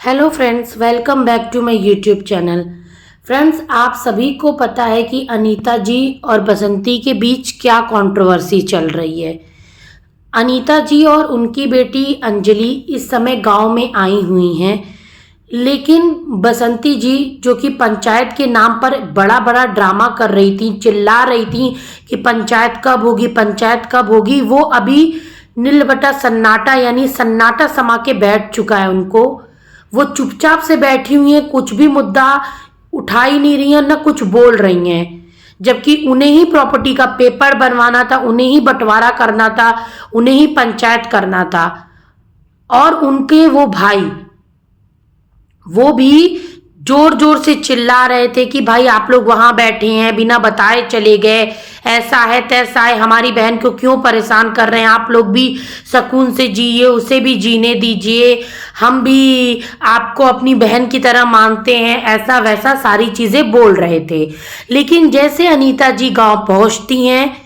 Hello friends, welcome back to my YouTube channel. Friends, आप सभी को पता है कि अनीता जी और बसंती के बीच क्या कंट्रोवर्सी चल रही है। अनीता जी और उनकी बेटी अंजलि इस समय गांव में आई हुई हैं, लेकिन बसंती जी जो कि पंचायत के नाम पर बड़ा बड़ा ड्रामा कर रही थी, चिल्ला रही थी कि पंचायत कब होगी, पंचायत कब होगी, वो अभी नीलबटा सन्नाटा यानी सन्नाटा समा के बैठ चुका है। उनको वो चुपचाप से बैठी हुई हैं, कुछ भी मुद्दा उठा ही नहीं रही हैं, न कुछ बोल रही हैं, जबकि उन्हें ही प्रॉपर्टी का पेपर बनवाना था, उन्हें ही बंटवारा करना था, उन्हें ही पंचायत करना था। और उनके वो भाई वो भी जोर जोर से चिल्ला रहे थे कि भाई आप लोग वहां बैठे हैं, बिना बताए चले गए, ऐसा है तैसा है, हमारी बहन को क्यों परेशान कर रहे हैं, आप लोग भी सुकून से जिए, उसे भी जीने दीजिए, हम भी आपको अपनी बहन की तरह मानते हैं, ऐसा वैसा सारी चीजें बोल रहे थे। लेकिन जैसे अनीता जी गांव पहुंचती हैं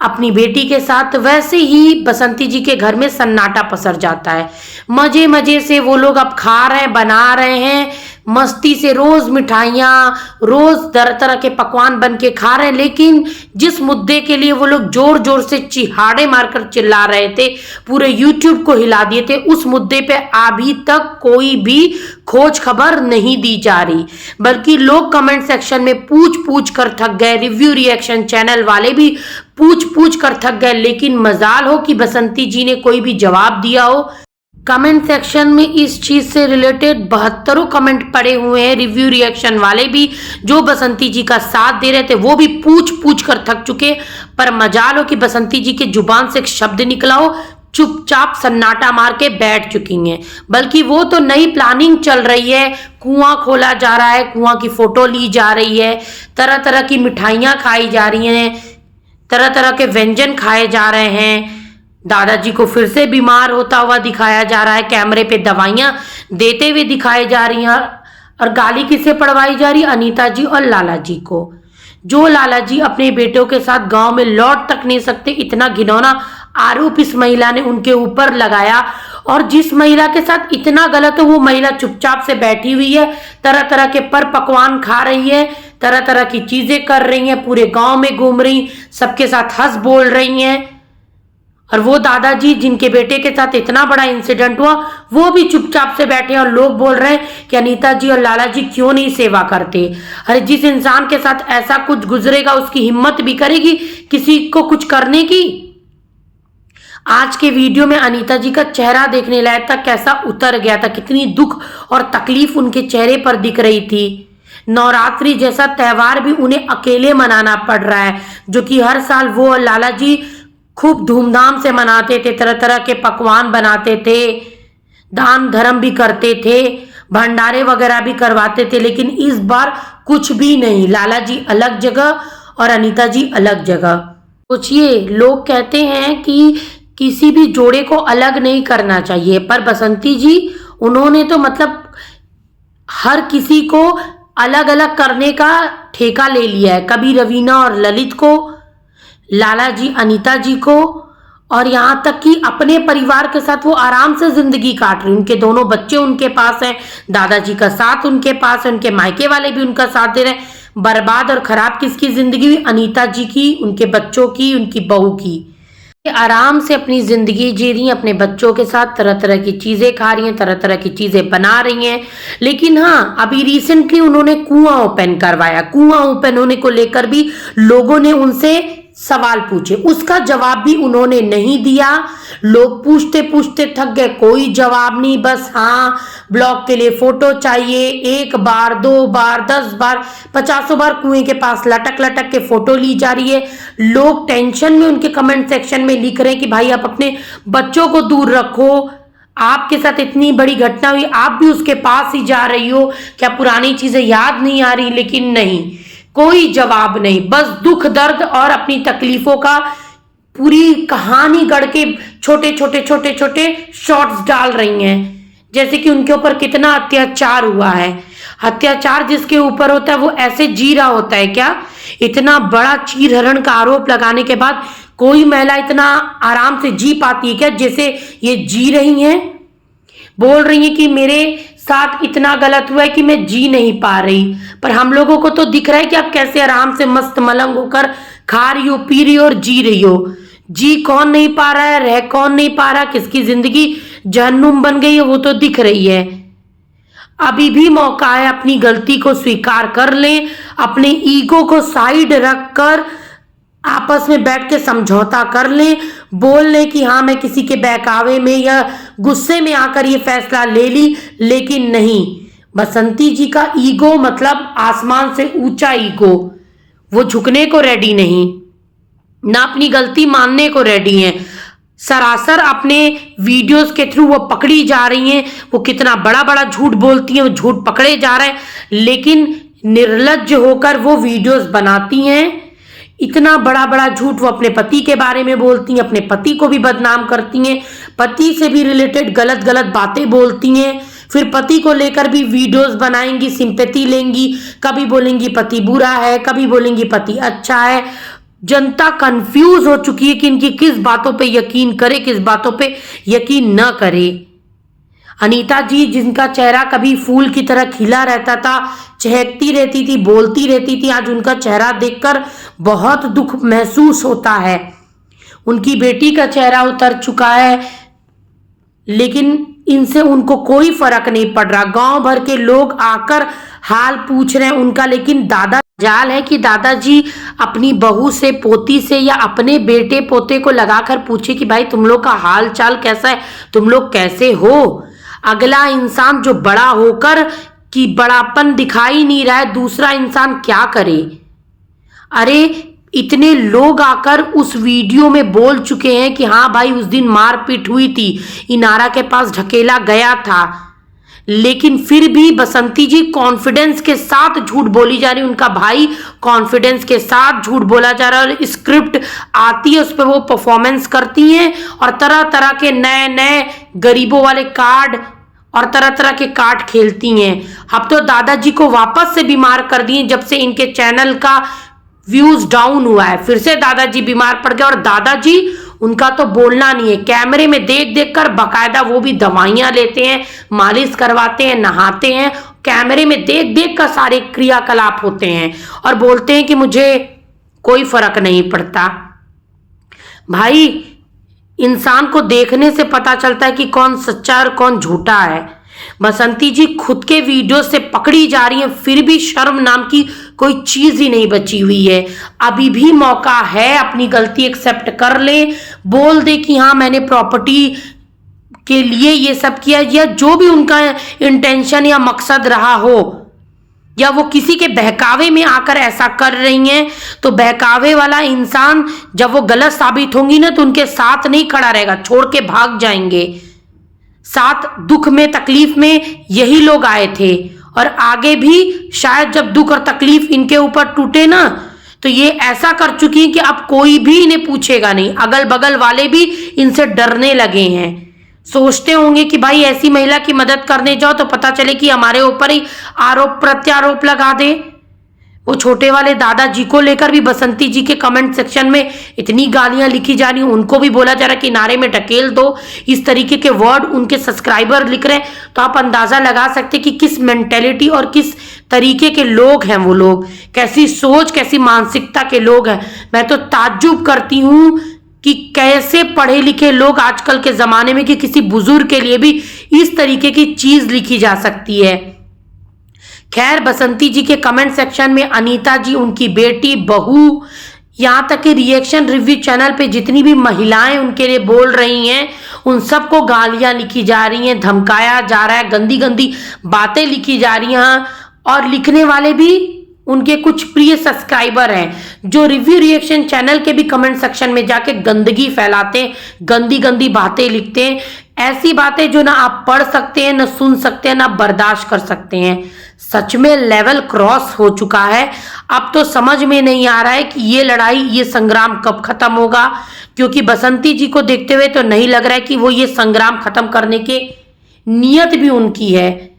अपनी बेटी के साथ, वैसे ही बसंती जी के घर में सन्नाटा पसर जाता है। मजे मजे से वो लोग अब खा रहे हैं, बना रहे हैं, मस्ती से रोज मिठाइयाँ, रोज तरह तरह के पकवान बन के खा रहे हैं। लेकिन जिस मुद्दे के लिए वो लोग जोर जोर से चिहाड़े मारकर चिल्ला रहे थे, पूरे यूट्यूब को हिला दिए थे, उस मुद्दे पे अभी तक कोई भी खोज खबर नहीं दी जा रही, बल्कि लोग कमेंट सेक्शन में पूछ पूछ कर थक गए, रिव्यू रिएक्शन चैनल वाले भी पूछ पूछ कर थक गए। लेकिन मजाल हो कि बसंती जी ने कोई भी जवाब दिया हो। कमेंट सेक्शन में इस चीज से रिलेटेड 72 कमेंट पड़े हुए हैं, रिव्यू रिएक्शन वाले भी जो बसंती जी का साथ दे रहे थे वो भी पूछ पूछ कर थक चुके। पर मजाल हो कि बसंती जी के जुबान से एक शब्द निकला हो, चुपचाप सन्नाटा मार के बैठ चुकी हैं। बल्कि वो तो नई प्लानिंग चल रही है, कुआं खोला जा रहा है, कुआं की फोटो ली जा रही है, तरह तरह की मिठाइयाँ खाई जा रही हैं, तरह तरह के व्यंजन खाए जा रहे हैं, दादाजी को फिर से बीमार होता हुआ दिखाया जा रहा है, कैमरे पे दवाइयां देते हुए दिखाई जा रही हैं। और गाली किसे पड़वाई जा रही है? अनीता जी और लाला जी को। जो लाला जी अपने बेटों के साथ गांव में लौट तक नहीं सकते, इतना घिनौना आरोप इस महिला ने उनके ऊपर लगाया। और जिस महिला के साथ इतना गलत है वो महिला चुपचाप से बैठी हुई है, तरह तरह के पर पकवान खा रही है, तरह तरह की चीजें कर रही हैं, पूरे गांव में घूम रही, सबके साथ हंस बोल रही हैं। और वो दादाजी जिनके बेटे के साथ इतना बड़ा इंसिडेंट हुआ, वो भी चुपचाप से बैठे हैं और लोग बोल रहे हैं कि अनीता जी और लाला जी क्यों नहीं सेवा करते। अरे जिस इंसान के साथ ऐसा कुछ गुजरेगा उसकी हिम्मत भी करेगी किसी को कुछ करने की। आज के वीडियो में अनीता जी का चेहरा देखने लायक था, कैसा उतर गया था, कितनी दुख और तकलीफ उनके चेहरे पर दिख रही थी। नवरात्रि जैसा त्योहार भी उन्हें अकेले मनाना पड़ रहा है, जो कि हर साल वो और लाला जी खूब धूमधाम से मनाते थे, तरह तरह के पकवान बनाते थे, दान धर्म भी करते थे, भंडारे वगैरह भी करवाते थे। लेकिन इस बार कुछ भी नहीं, लाला जी अलग जगह और अनीता जी अलग जगह। सोचिए, लोग कहते हैं कि किसी भी जोड़े को अलग नहीं करना चाहिए, पर बसंती जी उन्होंने तो मतलब हर किसी को अलग अलग करने का ठेका ले लिया है। कभी रवीना और ललित को, लाला जी अनीता जी को, और यहाँ तक कि अपने परिवार के साथ वो आराम से जिंदगी काट रही। उनके दोनों बच्चे उनके पास हैं, दादाजी का साथ उनके पास है, उनके मायके वाले भी उनका साथ दे रहे हैं। बर्बाद और खराब किसकी जिंदगी हुई? अनीता जी की, उनके बच्चों की, उनकी बहू की। आराम से अपनी जिंदगी जी रही हैं, अपने बच्चों के साथ तरह तरह की चीजें खा रही हैं, तरह तरह की चीजें बना रही हैं। लेकिन हाँ, अभी रिसेंटली उन्होंने कुआं ओपन करवाया, कुआं ओपन होने को लेकर भी लोगों ने उनसे सवाल पूछे, उसका जवाब भी उन्होंने नहीं दिया। लोग पूछते पूछते थक गए, कोई जवाब नहीं, बस हाँ ब्लॉग के लिए फोटो चाहिए। 1 बार 2 बार 10 बार 50 बार कुएं के पास लटक लटक के फोटो ली जा रही है। लोग टेंशन में उनके कमेंट सेक्शन में लिख रहे हैं कि भाई आप अपने बच्चों को दूर रखो, आपके साथ इतनी बड़ी घटना हुई, आप भी उसके पास ही जा रही हो, क्या पुरानी चीजें याद नहीं आ रही? लेकिन नहीं, कोई जवाब नहीं, बस दुख दर्द और अपनी तकलीफों का पूरी कहानी गढ़ के छोटे छोटे छोटे छोटे शॉर्ट्स डाल रही हैं, जैसे कि उनके ऊपर कितना अत्याचार हुआ है। अत्याचार जिसके ऊपर होता है वो ऐसे जी रहा होता है क्या? इतना बड़ा चीरहरण का आरोप लगाने के बाद कोई महिला इतना आराम से जी पाती है क्या जैसे ये जी रही हैं? बोल रही हैं कि मेरे साथ इतना गलत हुआ है कि मैं जी नहीं पा रही। पर हम लोगों को तो दिख रहा है कि आप कैसे आराम से मस्त मलंग होकर खा रही हो, पी रही हो और जी रही हो। जी कौन नहीं पा रहा है, रह कौन नहीं पा रहा, किसकी जिंदगी जहन्नुम बन गई है वो तो दिख रही है। अभी भी मौका है, अपनी गलती को स्वीकार कर लें, अपने ईगो को साइड रखकर आपस में बैठ के समझौता कर लें, बोल लें कि हाँ मैं किसी के बहकावे में या गुस्से में आकर ये फैसला ले ली। लेकिन नहीं, बसंती जी का ईगो मतलब आसमान से ऊंचा ईगो, वो झुकने को रेडी नहीं, ना अपनी गलती मानने को रेडी हैं। सरासर अपने वीडियोस के थ्रू वो पकड़ी जा रही हैं। वो कितना बड़ा बड़ा झूठ बोलती हैं, वो झूठ पकड़े जा रहे हैं, लेकिन निर्लज्ज होकर वो वीडियोस बनाती हैं। इतना बड़ा बड़ा झूठ वो अपने पति के बारे में बोलती हैं, अपने पति को भी बदनाम करती हैं, पति से भी रिलेटेड गलत गलत बातें बोलती हैं, फिर पति को लेकर भी वीडियोस बनाएंगी, सिंपैथी लेंगी, कभी बोलेंगी पति बुरा है, कभी बोलेंगी पति अच्छा है। जनता कंफ्यूज हो चुकी है कि इनकी किस बातों पे यकीन करे, किस बातों पे यकीन न करे। अनीता जी जिनका चेहरा कभी फूल की तरह खिला रहता था, चहकती रहती थी, बोलती रहती थी, आज उनका चेहरा देखकर बहुत दुख महसूस होता है। उनकी बेटी का चेहरा उतर चुका है, लेकिन इनसे उनको कोई फर्क नहीं पड़ रहा। गांव भर के लोग आकर हाल पूछ रहे हैं उनका, लेकिन दादा जाल है कि दादाजी अपनी बहू से, पोती से या अपने बेटे पोते को लगाकर पूछे कि भाई तुम लोग का हाल चाल कैसा है, तुम लोग कैसे हो। अगला इंसान जो बड़ा होकर कि बड़ापन दिखाई नहीं रहा है, दूसरा इंसान क्या करे। अरे इतने लोग आकर उस वीडियो में बोल चुके हैं कि हाँ भाई उस दिन मारपीट हुई थी, इनारा के पास ढकेला गया था, लेकिन फिर भी बसंती जी कॉन्फिडेंस के साथ झूठ बोली जा रही, उनका भाई कॉन्फिडेंस के साथ झूठ बोला जा रहा है। और स्क्रिप्ट आती है, उस पर वो परफॉर्मेंस करती हैं और तरह तरह के नए नए गरीबों वाले कार्ड और तरह तरह के कार्ड खेलती हैं। अब तो दादाजी को वापस से बीमार कर दिए, जब से इनके चैनल का व्यूज डाउन हुआ है, फिर से दादाजी बीमार पड़ गए। और दादाजी उनका तो बोलना नहीं है, कैमरे में देख देख कर बाकायदा वो भी दवाइयां लेते हैं, मालिश करवाते हैं, नहाते हैं, कैमरे में देख देख कर सारे क्रियाकलाप होते हैं और बोलते हैं कि मुझे कोई फर्क नहीं पड़ता। भाई इंसान को देखने से पता चलता है कि कौन सच्चा और कौन झूठा है। बसंती जी खुद के वीडियो से पकड़ी जा रही हैं, फिर भी शर्म नाम की कोई चीज ही नहीं बची हुई है। अभी भी मौका है, अपनी गलती एक्सेप्ट कर ले, बोल दे कि हाँ मैंने प्रॉपर्टी के लिए ये सब किया, या जो भी उनका इंटेंशन या मकसद रहा हो, या वो किसी के बहकावे में आकर ऐसा कर रही हैं। तो बहकावे वाला इंसान जब वो गलत साबित होंगी ना, तो उनके साथ नहीं खड़ा रहेगा, छोड़ के भाग जाएंगे। साथ दुख में तकलीफ में यही लोग आए थे, और आगे भी शायद जब दुख और तकलीफ इनके ऊपर टूटे ना, तो ये ऐसा कर चुकी हैं कि अब कोई भी इन्हें पूछेगा नहीं। अगल बगल वाले भी इनसे डरने लगे हैं, सोचते होंगे कि भाई ऐसी महिला की मदद करने जाओ तो पता चले कि हमारे ऊपर ही आरोप प्रत्यारोप लगा दे। वो छोटे वाले दादाजी को लेकर भी बसंती जी के कमेंट सेक्शन में इतनी गालियां लिखी जा रही, उनको भी बोला जा रहा है कि नारे में ढकेल दो, इस तरीके के वर्ड उनके सब्सक्राइबर लिख रहे हैं। तो आप अंदाजा लगा सकते कि किस मेंटेलिटी और किस तरीके के लोग हैं वो लोग, कैसी सोच कैसी मानसिकता के लोग हैं। मैं तो ताज्जुब करती हूँ कि कैसे पढ़े लिखे लोग आजकल के जमाने में कि किसी बुजुर्ग के लिए भी इस तरीके की चीज लिखी जा सकती है। खैर बसंती जी के कमेंट सेक्शन में अनीता जी, उनकी बेटी, बहू, यहाँ तक कि रिएक्शन रिव्यू चैनल पे जितनी भी महिलाएं उनके लिए बोल रही हैं, उन सबको गालियां लिखी जा रही हैं, धमकाया जा रहा है, गंदी गंदी बातें लिखी जा रही हैं। और लिखने वाले भी उनके कुछ प्रिय सब्सक्राइबर हैं जो रिव्यू रिएक्शन चैनल के भी कमेंट सेक्शन में जाके गंदगी फैलाते हैं, गंदी गंदी बातें लिखते हैं, ऐसी बातें जो ना आप पढ़ सकते हैं, ना सुन सकते हैं, ना बर्दाश्त कर सकते हैं। सच में लेवल क्रॉस हो चुका है। अब तो समझ में नहीं आ रहा है कि ये लड़ाई, ये संग्राम कब खत्म होगा, क्योंकि बसंती जी को देखते हुए तो नहीं लग रहा है कि वो ये संग्राम खत्म करने के नियत भी उनकी है।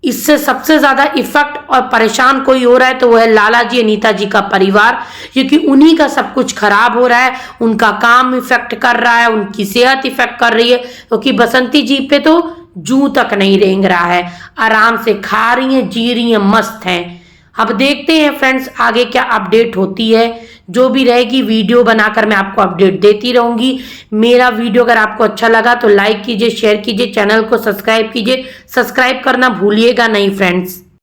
इससे सबसे ज्यादा इफेक्ट और परेशान कोई हो रहा है तो वो है लाला जी, अनीता जी का परिवार, क्योंकि उन्हीं का सब कुछ खराब हो रहा है। उनका काम इफेक्ट कर रहा है, उनकी सेहत इफेक्ट कर रही है, क्योंकि बसंती जी पे तो जूं तक नहीं रेंग रहा है, आराम से खा रही हैं, जी रही हैं, मस्त हैं। अब देखते हैं फ्रेंड्स आगे क्या अपडेट होती है। जो भी रहेगी वीडियो बनाकर मैं आपको अपडेट देती रहूंगी। मेरा वीडियो अगर आपको अच्छा लगा तो लाइक कीजिए, शेयर कीजिए, चैनल को सब्सक्राइब कीजिए। सब्सक्राइब करना भूलिएगा नहीं फ्रेंड्स।